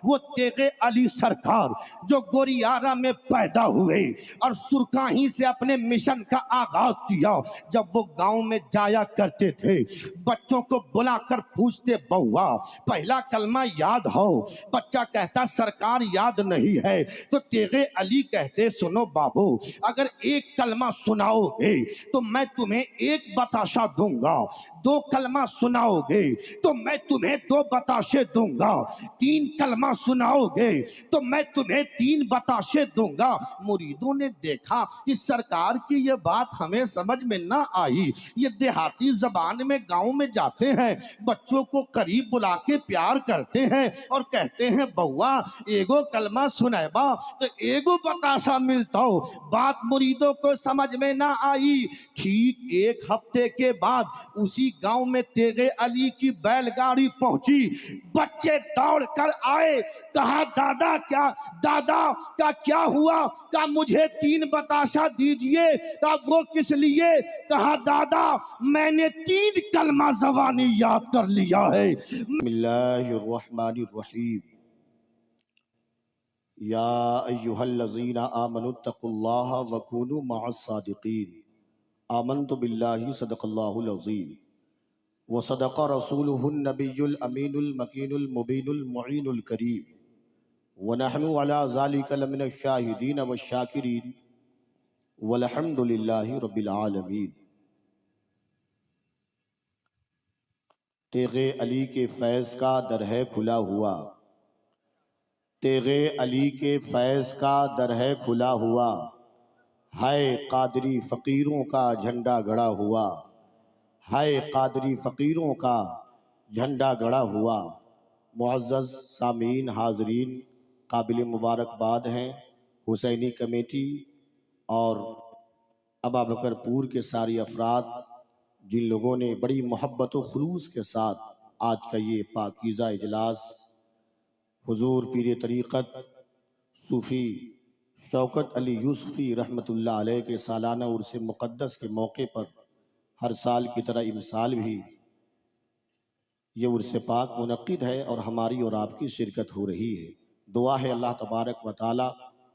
وہ تیغ علی سرکار جو گوریارہ میں پیدا ہوئے اور سرکاہی سے اپنے مشن کا آغاز کیا، جب وہ گاؤں میں جایا کرتے تھے بچوں کو بلا کر پوچھتے بہوا پہلا کلمہ یاد ہو؟ بچہ کہتا سرکار یاد نہیں ہے، تو تیغ علی کہتے سنو بابو، اگر ایک کلمہ سناؤ گے تو میں تمہیں ایک بتاشا دوں گا، دو کلمہ سناؤ گے تو میں تمہیں دو بتاشے دوں گا، تین کلمہ سناؤ گے تو میں تمہیں تین بتاشے دوں گا۔ مریدوں نے دیکھا کہ سرکار کی یہ بات ہمیں سمجھ میں نہ آئی، یہ دیہاتی زبان میں گاؤں میں جاتے ہیں، بچوں کو قریب بلا کے پیار کرتے ہیں اور کہتے ہیں بوا ایگو کلمہ سنائبا تو ایگو بتاشا ملتا ہو۔ بات مریدوں کو سمجھ میں نہ آئی۔ ٹھیک ایک ہفتے کے بعد اسی گاؤں میں تیغ علی کی بیل گاڑی پہنچی، بچے دوڑ کر آئے، کہا دادا کا کیا ہوا؟ کہا مجھے تین بتاشا دیجئے۔ کہا وہ کس لیے؟ کہا دادا میں نے تین کلمہ زبانی یاد کر لیا ہے۔ بسم اللہ الرحمن الرحیم، یا ایہا الذین آمنوا اتقوا اللہ وکونوا مع الصادقین، آمنت باللہ صدق اللہ العظیم وصدق رسولہ النبی الامین المکین المبین المعین الکریم ونحن علی ذالک لمن الشاہدین والشاکرین والحمد للہ رب العالمین۔ تیغ علی کے فیض کا در ہے کھلا ہوا، تیغ علی کے فیض کا در ہے کھلا ہوا، ہے قادری فقیروں کا جھنڈا گڑا ہوا، ہے قادری فقیروں کا جھنڈا گڑا ہوا۔ معزز سامعین حاضرین، قابل مبارکباد ہیں حسینی کمیٹی اور ابابکر پور کے ساری افراد جن لوگوں نے بڑی محبت و خلوص کے ساتھ آج کا یہ پاکیزہ اجلاس حضور پیر طریقت صوفی شوکت علی یوسفی رحمۃ اللہ علیہ کے سالانہ عرس مقدس کے موقع پر ہر سال کی طرح امسال بھی یہ عرس پاک منعقد ہے اور ہماری اور آپ کی شرکت ہو رہی ہے۔ دعا ہے اللہ تبارک و تعالی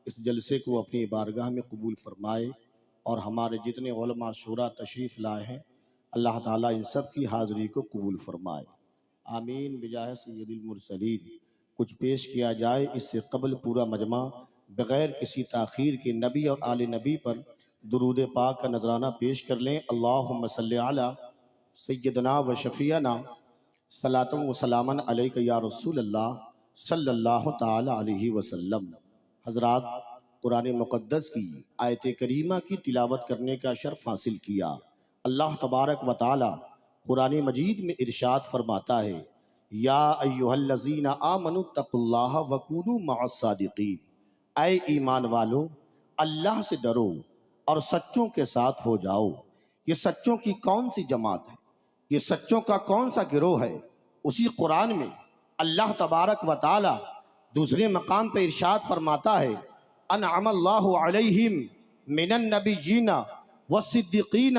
اس جلسے کو اپنی بارگاہ میں قبول فرمائے اور ہمارے جتنے علماء شورا تشریف لائے ہیں اللہ تعالیٰ ان سب کی حاضری کو قبول فرمائے، آمین بجاہ سید المرسلین۔ کچھ پیش کیا جائے اس سے قبل پورا مجمع بغیر کسی تاخیر کے نبی اور آل نبی پر درود پاک کا نذرانہ پیش کر لیں۔ اللہم صلی علی سیدنا و شفیعنا صلاۃ و سلاما علیک یا رسول اللہ صلی اللہ تعالی علیہ وسلم۔ حضرات، قرآن مقدس کی آیت کریمہ کی تلاوت کرنے کا شرف حاصل کیا۔ اللہ تبارک و تعالی قرآن مجید میں ارشاد فرماتا ہے یا ایہا الذین آمنوا اتقوا اللہ وکونوا مع الصادقین، اے ایمان والو اللہ سے ڈرو اور سچوں کے ساتھ ہو جاؤ۔ یہ سچوں کی کون سی جماعت ہے؟ یہ سچوں کا کون سا گروہ ہے؟ اسی قرآن میں اللہ تبارک و تعالی دوسرے مقام پہ ارشاد فرماتا ہے انعم اللہ علیہم من النبیین والصدیقین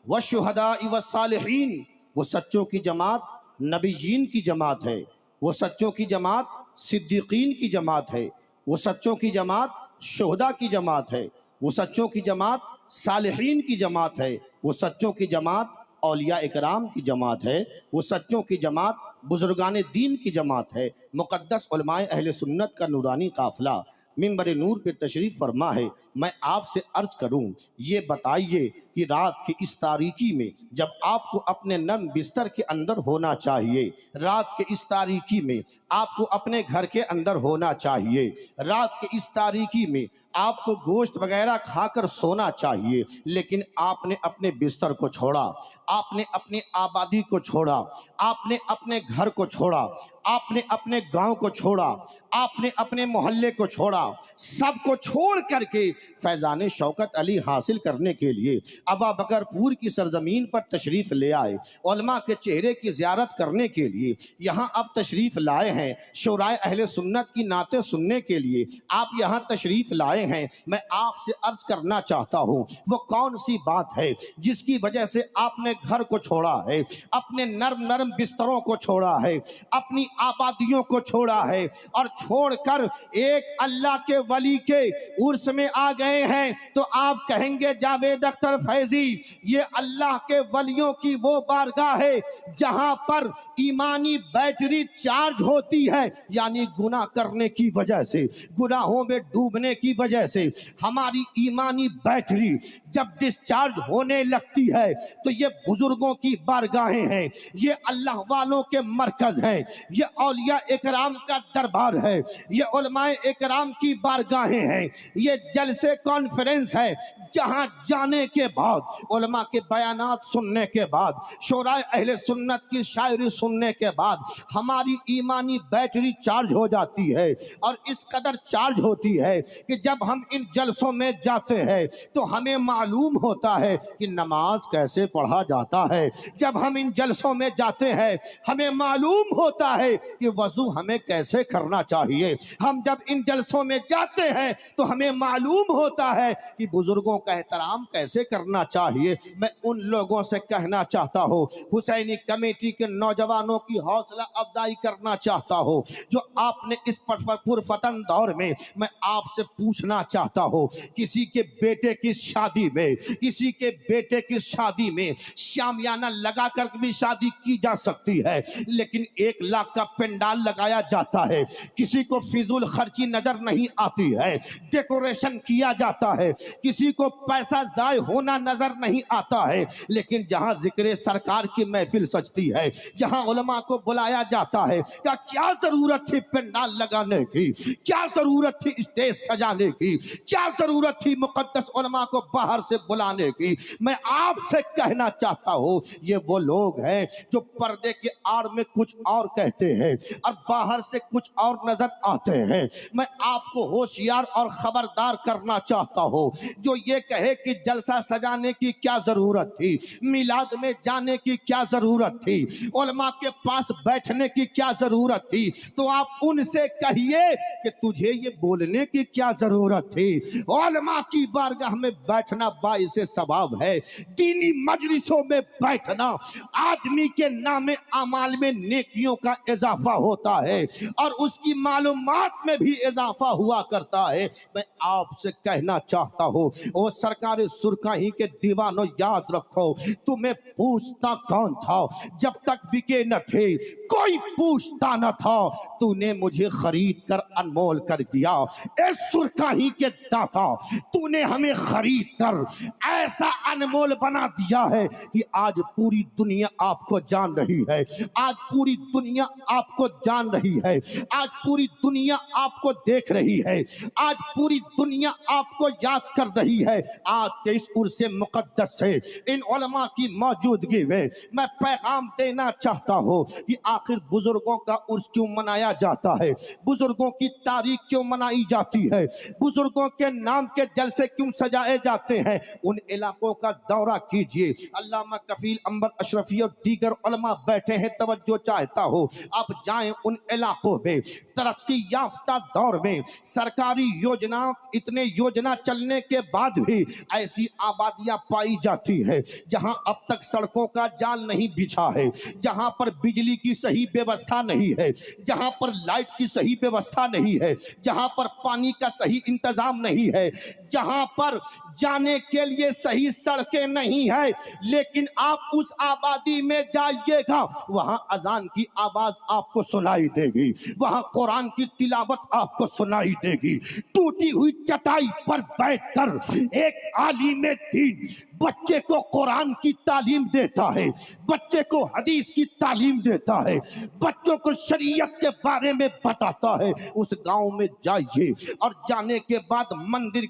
والشہداء والصالحین۔ وہ سچوں کی جماعت نبیین کی جماعت ہے، وہ سچوں کی جماعت صدیقین کی جماعت ہے، وہ سچوں کی جماعت شہداء کی جماعت ہے، وہ سچوں کی جماعت صالحین کی جماعت ہے، وہ سچوں کی جماعت اولیاء اکرام کی جماعت ہے، وہ سچوں کی جماعت بزرگان دین کی جماعت ہے۔ مقدس علماء اہل سنت کا نورانی قافلہ منبر نور پہ تشریف فرما ہے۔ میں آپ سے عرض کروں یہ بتائیے کہ رات کی اس تاریکی میں جب آپ کو اپنے نرم بستر کے اندر ہونا چاہیے، رات کے اس تاریکی میں آپ کو اپنے گھر کے اندر ہونا چاہیے، رات کے اس تاریکی میں آپ کو گوشت وغیرہ کھا کر سونا چاہیے، لیکن آپ نے اپنے بستر کو چھوڑا، آپ نے اپنی آبادی کو چھوڑا، آپ نے اپنے گھر کو چھوڑا، آپ نے اپنے گاؤں کو چھوڑا، آپ نے اپنے محلے کو چھوڑا، سب کو چھوڑ کر کے فیضان شوکت علی حاصل کرنے کے لیے ابا بکر پور کی سرزمین پر تشریف لے آئے، علماء کے چہرے کی زیارت کرنے کے لیے یہاں اب تشریف لائے ہیں، شورائے اہل سنت کی نعتیں سننے کے لیے آپ یہاں تشریف لائے ہیں۔ میں آپ سے عرض کرنا چاہتا ہوں وہ کون سی بات ہے جس کی وجہ سے آپ نے گھر کو چھوڑا ہے، اپنے نرم نرم بستروں کو چھوڑا ہے، اپنی آبادیوں کو چھوڑا ہے اور چھوڑ کر ایک اللہ کے ولی کے عرس میں آ گئے ہیں؟ تو آپ کہیں گے جاوید اختر فیضی یہ اللہ کے ولیوں کی وہ بارگاہ ہے جہاں پر ایمانی بیٹری چارج ہوتی ہے، یعنی گناہ کرنے کی وجہ سے، گناہوں میں ڈوبنے کی وجہ سے ہماری ایمانی بیٹری جب ڈسچارج ہونے لگتی ہے تو یہ بزرگوں کی بارگاہیں ہیں، یہ اللہ والوں کے مرکز ہیں، یہ اولیاء اکرام کا دربار ہے، یہ علماء اکرام کی بارگاہیں ہیں، یہ جلسے کانفرنس ہے جہاں جانے کے بعد علماء کے بیانات سننے کے بعد شورائے اہل سنت کی شاعری سننے کے بعد ہماری ایمانی بیٹری چارج ہو جاتی ہے، اور اس قدر چارج ہوتی ہے کہ جب ہم ان جلسوں میں جاتے ہیں تو ہمیں معلوم ہوتا ہے کہ نماز کیسے پڑھا جاتا ہے، جب ہم ان جلسوں میں جاتے ہیں ہمیں معلوم ہوتا ہے کہ وضو ہمیں کیسے کرنا چاہیے، ہم جب ان جلسوں میں جاتے ہیں تو ہمیں معلوم ہوتا ہے کہ بزرگوں کا احترام کیسے کرنا چاہیے۔ میں ان لوگوں سے کہنا چاہتا ہوں، حسینی کمیٹی کے نوجوانوں کی حوصلہ افزائی کرنا چاہتا ہوں، جو آپ نے اس پرفتن دور میں آپ سے پوچھنا چاہتا ہوں، کسی کے بیٹے کی شادی میں، کسی کے بیٹے کی شادی میں شامیانہ لگا کر بھی شادی کی جا سکتی ہے، لیکن 1 لاکھ کا پنڈال لگایا جاتا ہے، کسی کو فضول خرچی نظر نہیں آتی ہے، ڈیکوریشن کیا جاتا ہے، کسی کو پیسہ ضائع ہونا نظر نہیں آتا ہے، لیکن جہاں ذکر سرکار کی محفل سجتی ہے، جہاں علماء کو بلایا جاتا ہے، کیا ضرورت تھی پنڈال لگانے کی، کیا ضرورت تھی اسٹیج سجانے کی، کیا ضرورت تھی مقدس علماء کو باہر سے بلانے کی؟ میں آپ سے کہنا چاہتا ہوں یہ وہ لوگ ہیں جو پردے کے آڑ میں کچھ اور کہتے ہیں اور باہر سے کچھ اور نظر آتے ہیں۔ میں آپ کو ہوشیار اور خبردار کرنا چاہتا ہوں، جو یہ کہے کہ جلسہ سجانے کی کیا ضرورت تھی، میلاد میں جانے کی کیا ضرورت تھی، علماء کے پاس بیٹھنے کی کیا ضرورت تھی، تو آپ ان سے کہیے کہ تجھے یہ بولنے کی کیا ضرورت تھی۔ علماء کی بارگاہ میں بیٹھنا باعث ثواب ہے، دینی مجلسوں میں بیٹھنا آدمی کے نام اعمال میں نیکیوں کا اضافہ ہوتا ہے اور اس کی معلومات میں بھی اضافہ ہوا کرتا ہے۔ میں آپ سے کہنا چاہتا ہوں، وہ سرکار سرکاہی کے دیوانوں، یاد رکھو تمہیں پوچھتا کون تھا جب تک بکے نہ تھے، کوئی پوچھتا نہ تھا، تو نے مجھے خرید کر انمول کر دیا۔ اے سرکاہی کے داتا، تو نے ہمیں خرید کر ایسا انمول بنا دیا ہے کہ آج پوری دنیا آپ کو جان رہی ہے، آج پوری دنیا آپ کو جان رہی ہے، آج پوری دنیا آپ کو دیکھ رہی ہے، آج پوری دنیا آپ کو یاد کر رہی ہے۔ آج کے اس عرس مقدس سے ان علماء کی موجودگی میں میں پیغام دینا چاہتا ہوں کہ آخر بزرگوں کا عرس کیوں منایا جاتا ہے، بزرگوں کی تاریخ کیوں منائی جاتی ہے، بزرگوں کے نام کے جلسے کیوں سجائے جاتے ہیں؟ ان علاقوں کا دورہ کیجئے، علامہ کفیل انور اشرفی اور دیگر علماء بیٹھے ہیں، توجہ چاہتا ہو آپ جائیں ان علاقوں میں۔ ترقی یافتہ دور میں سرکاری یوجنا، اتنے یوجنا چلنے کے بعد بھی ایسی آبادیاں پائی جاتی ہے جہاں اب تک سڑکوں کا جال نہیں بچھا ہے، جہاں پر بجلی کی صحیح ویوستھا نہیں ہے، جہاں پر لائٹ کی صحیح ویوستھا نہیں ہے، جہاں پر پانی کا صحیح انتظام نہیں ہے، جہاں پر جانے کے لیے صحیح سڑکیں نہیں ہیں، لیکن آپ اس آبادی میں جائیے گا، وہاں اذان کی آواز آپ کو سنائی دے گی، وہاں قرآن کی تلاوت آپ کو سنائی دے گی، ٹوٹی ہوئی چٹائی پر بیٹھ کر ایک عالم دین بچے کو قرآن کی تعلیم دیتا ہے، بچے کو حدیث کی تعلیم دیتا ہے، بچوں کو شریعت کے بارے میں بتاتا ہے۔ اس گاؤں میں جائیے اور جانے کے بعد مندر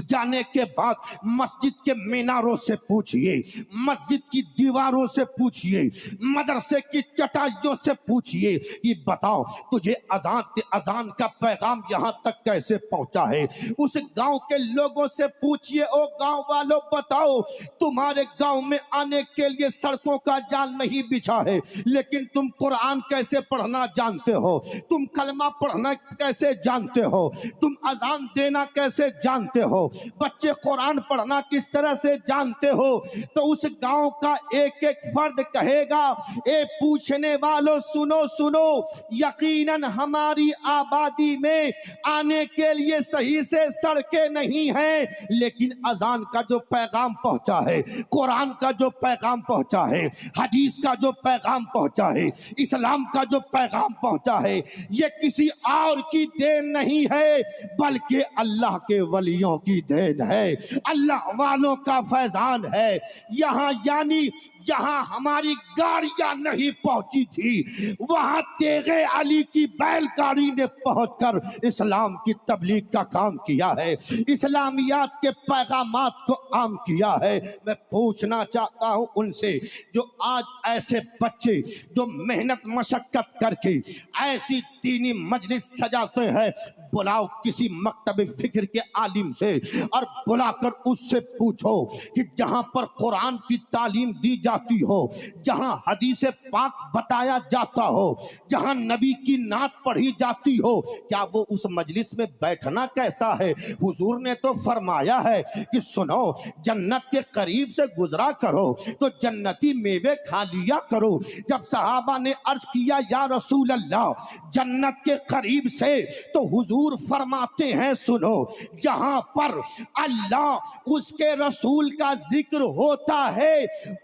جانے کے بعد بات مسجد کے میناروں سے پوچھئے، مسجد کی دیواروں سے پوچھئے، مدرسے کی چٹائیوں سے پوچھئے کہ بتاؤ تجھے اذان کا پیغام یہاں تک کیسے پہنچا ہے۔ اس گاؤں کے لوگوں سے پوچھئے، او گاؤں والوں بتاؤ تمہارے گاؤں میں آنے کے لیے سڑکوں کا جال نہیں بچھا ہے، لیکن تم قرآن کیسے پڑھنا جانتے ہو، تم کلمہ پڑھنا کیسے جانتے ہو، تم اذان دینا کیسے جانتے ہو، بچے قرآن پڑھنا کس طرح سے جانتے ہو۔ تو اس گاؤں کا ایک ایک فرد کہے گا، اے پوچھنے والوں سنو سنو، یقیناً ہماری آبادی میں آنے کے لیے صحیح سے سڑکیں نہیں ہیں، لیکن اذان کا جو پیغام پہنچا ہے، قرآن کا جو پیغام پہنچا ہے، حدیث کا جو پیغام پہنچا ہے، اسلام کا جو پیغام پہنچا ہے، یہ کسی اور کی دین نہیں ہے بلکہ اللہ کے ولیوں کی دین ہے، اللہ والوں کا فیضان ہے۔ یہاں یعنی جہاں ہماری گاڑیاں نہیں پہنچی تھی، وہاں تیغ علی کی بیل گاڑی نے پہنچ کر اسلام کی تبلیغ کا کام کیا ہے، اسلامیات کے پیغامات کو عام کیا ہے۔ میں پوچھنا چاہتا ہوں ان سے جو آج ایسے بچے جو محنت مشقت کر کے ایسی دینی مجلس سجاتے ہیں، بلاؤ کسی مکتب فکر کے عالم سے اور بلا کر اس سے پوچھو کہ جہاں پر قرآن کی تعلیم دی جاتی ہو، جہاں حدیث پاک بتایا جاتا ہو، جہاں نبی کی نعت پڑھی جاتی ہو، کیا وہ اس مجلس میں بیٹھنا کیسا ہے؟ حضور نے تو فرمایا ہے کہ سنو، جنت کے قریب سے گزرا کرو تو جنتی میوے کھا لیا کرو۔ جب صحابہ نے عرض کیا یا رسول اللہ جنت کے قریب سے، تو حضور فرماتے ہیں سنو، جہاں پر اللہ اس کے رسول کا ذکر ہوتا ہے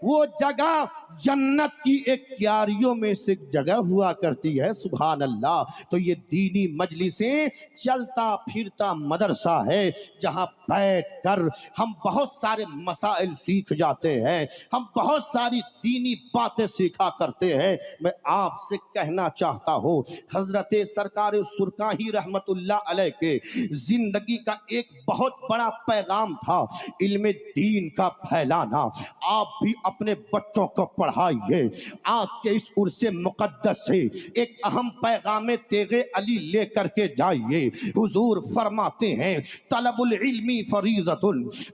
وہ جگہ جنت کی ایک کیاریوں میں سے جگہ ہوا کرتی ہے۔ سبحان اللہ۔ تو یہ دینی مجلسیں چلتا پھرتا مدرسہ ہے جہاں بیٹھ کر ہم بہت سارے مسائل سیکھ جاتے ہیں، ہم بہت ساری دینی باتیں سیکھا کرتے ہیں۔ میں آپ سے کہنا چاہتا ہوں حضرت سرکار سرکاہی رحمت اللہ علیہ کے زندگی کا ایک بہت بڑا پیغام تھا علم دین کا پھیلانا۔ آپ بھی اپنے بچوں کو پڑھائیے، آپ کے اس عرص مقدس سے ایک اہم پیغام تیغ علی لے کر کے جائیے۔ حضور فرماتے ہیں طلب العلم فریضۃ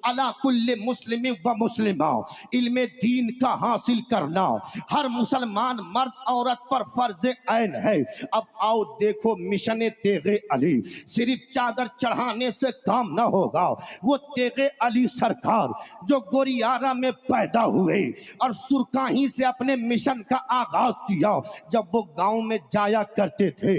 علی کل مسلم و مسلمہ، علم دین کا حاصل کرنا ہر مسلمان مرد عورت پر فرض عین ہے۔ اب آؤ دیکھو مشن تیغ علی صرف چادر چڑھانے سے کام نہ ہوگا۔ وہ تیغ علی سرکار جو گوریارہ میں پیدا ہوئے اور سرکاہی سے اپنے مشن کا آغاز کیا، جب وہ گاؤں میں جایا کرتے تھے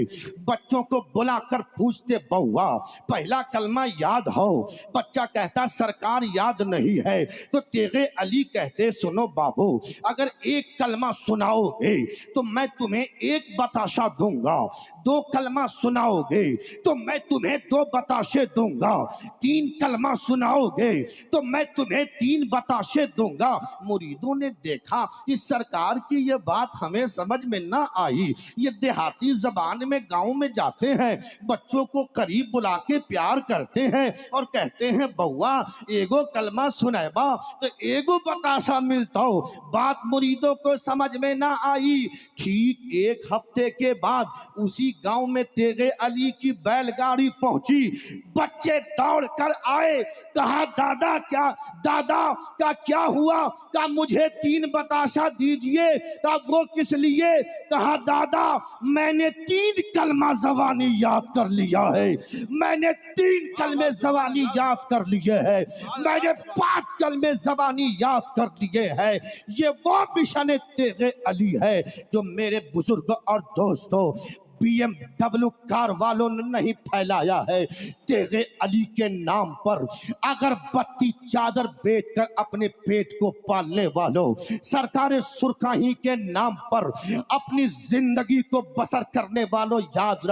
بچوں کو بلا کر پوچھتے بوا پہلا کلمہ یاد ہو؟ بچہ کہتا سرکار یاد نہیں ہے۔ تو تیغ علی کہتے سنو بابو، اگر ایک کلمہ سناؤ گے تو میں تمہیں ایک بتاشا دوں گا، دو کلمہ سناؤ گے تو میں تمہیں دو بتاشے دوں گا، تین کلمہ سناؤ گے تو میں تمہیں تین بتاشے دوں گا۔ مریدوں نے دیکھا کہ سرکار کی یہ بات ہمیں سمجھ میں نہ آئی، یہ دیہاتی زبان میں گاؤں میں جاتے ہیں، بچوں کو قریب بلا کے پیار کرتے ہیں اور کہتے ہیں بوا ایگو کلمہ سنائبا تو ایگو بتاشا ملتا ہو۔ بات مریدوں کو سمجھ میں نہ آئی۔ ٹھیک ایک ہفتے کے بعد اسی گاؤں میں تیغ علی کی بیل گاڑی پہنچی، بچے دوڑ کر آئے، کہا دادا کا کیا ہوا؟ کہا مجھے تین بتاشا دیجئے۔ کہا وہ کس لیے؟ کہا دادا میں نے تین کلمہ زبانی یاد کر لیا ہے، میں نے تین کلمے زبانی یاد کر لیے ہیں، میں نے 5 کلمے زبانی یاد کر لیے ہیں۔ یہ وہ مشن تیغ علی ہے جو میرے بزرگ اور دوستوں BMW کار والوں نے نہیں پھیلایا ہے۔ تیغ علی کے نام پر اگر بتی چادر بیچ کر اپنے پیٹ کو پالنے والوں، سرکار سرکاہی کے نام پر اپنی زندگی کو بسر کرنے والوں، یاد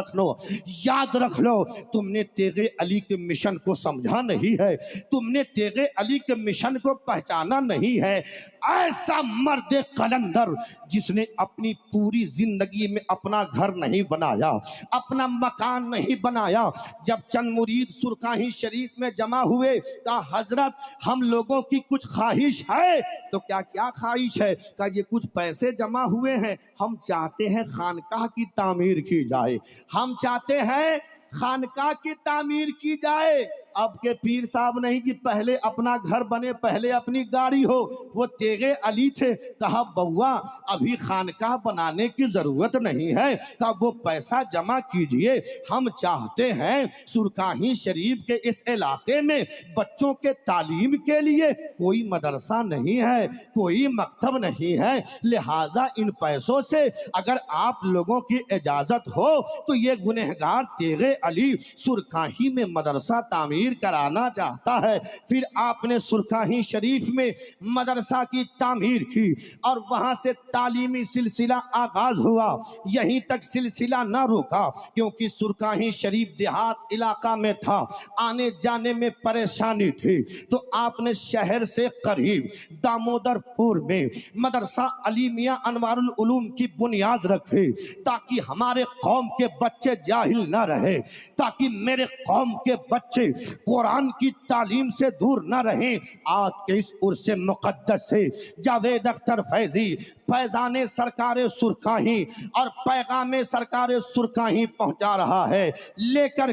رکھ لو تم نے تیغ علی کے مشن کو سمجھا نہیں ہے، تم نے تیغ علی کے مشن کو پہچانا نہیں ہے۔ ایسا مرد قلندر جس نے اپنی پوری زندگی میں اپنا گھر نہیں بنایا، اپنا مکان نہیں بنایا۔ جب چند مرید سرکاہی شریف میں جمع ہوئے، کہا حضرت ہم لوگوں کی کچھ خواہش ہے۔ تو کیا خواہش ہے؟ کہا یہ کچھ پیسے جمع ہوئے ہیں، ہم چاہتے ہیں خانقاہ کی تعمیر کی جائے، ہم چاہتے ہیں خانقاہ کی تعمیر کی جائے۔ اب کے پیر صاحب نہیں کہ پہلے اپنا گھر بنے، پہلے اپنی گاڑی ہو، وہ تیغ علی تھے۔ کہا بوا ابھی خانقاہ بنانے کی ضرورت نہیں ہے، کہا وہ پیسہ جمع کیجئے، ہم چاہتے ہیں سرکاہی شریف کے اس علاقے میں بچوں کے تعلیم کے لیے کوئی مدرسہ نہیں ہے، کوئی مکتب نہیں ہے، لہٰذا ان پیسوں سے اگر آپ لوگوں کی اجازت ہو تو یہ گنہگار تیغ علی سرکاہی میں مدرسہ تعمیر کرانا چاہتا ہے۔ پھر آپ نے سرکاہی شریف میں مدرسہ کی تعمیر کی اور وہاں سے تعلیمی سلسلہ آغاز ہوا۔ یہیں تک سلسلہ نہ رکا کیونکہ سرکاہی شریف دیہات علاقہ میں تھا، آنے جانے میں پریشانی تھی، تو آپ نے شہر سے قریب دامودر پور میں مدرسہ علی میاں انوار العلوم کی بنیاد رکھی تاکہ ہمارے قوم کے بچے جاہل نہ رہے، تاکہ میرے قوم کے بچے قرآن کی تعلیم سے دور نہ رہیں۔ آج کے اس عرس مقدس سے جاوید اختر فیضی فیضان سرکار سرکاہی اور پیغام سرکار سرکاہی پہنچا رہا ہے، لے کر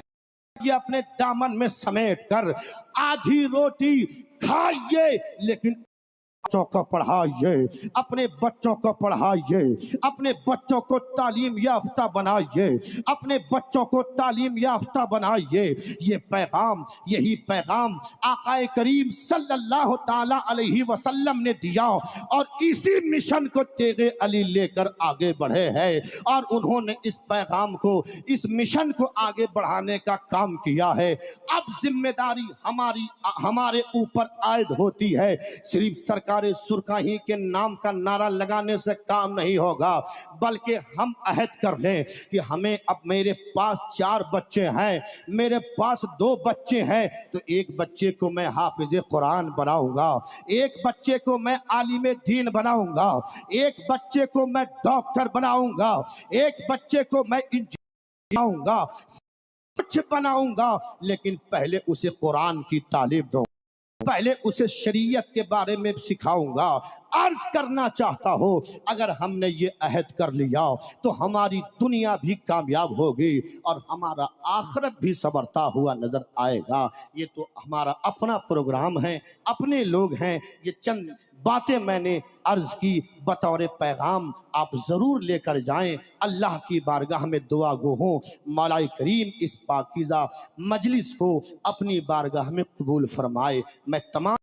یہ اپنے دامن میں سمیٹ کر آدھی روٹی کھائیے لیکن بچوں کو پڑھائیے، اپنے بچوں کو پڑھائیے، اپنے بچوں کو تعلیم یافتہ بنائیے، اپنے بچوں کو تعلیم یافتہ بنائیے۔ یہ پیغام، یہی پیغام آقا کریم صلی اللہ تعالی علیہ وسلم نے دیا اور اسی مشن کو تیغ علی لے کر آگے بڑھے ہیں، اور انہوں نے اس پیغام کو، اس مشن کو آگے بڑھانے کا کام کیا ہے۔ اب ذمہ داری ہمارے اوپر عائد ہوتی ہے۔ صرف سرکار سرکاہی کے نام کا نعرہ لگانے سے کام نہیں ہوگا، بلکہ ہم عہد کر لیں کہ ہمیں، اب میرے پاس 4 بچے ہیں، میرے پاس 2 بچے ہیں، تو ایک بچے کو میں حافظ قرآن بناؤں گا، ایک بچے کو میں عالم دین بناؤں گا، ایک بچے کو میں ڈاکٹر بناؤں گا، ایک بچے کو میں انجینئر بناؤں گا، کچھ بناؤں گا، لیکن پہلے اسے قرآن کی تعلیم دوں، پہلے اسے شریعت کے بارے میں سکھاؤں گا۔ عرض کرنا چاہتا ہو اگر ہم نے یہ عہد کر لیا تو ہماری دنیا بھی کامیاب ہوگی اور ہمارا آخرت بھی سنورتا ہوا نظر آئے گا۔ یہ تو ہمارا اپنا پروگرام ہے، اپنے لوگ ہیں، یہ چند باتیں میں نے عرض کی بطور پیغام، آپ ضرور لے کر جائیں۔ اللہ کی بارگاہ میں دعا گو ہوں مولا کریم اس پاکیزہ مجلس کو اپنی بارگاہ میں قبول فرمائے۔ میں تمام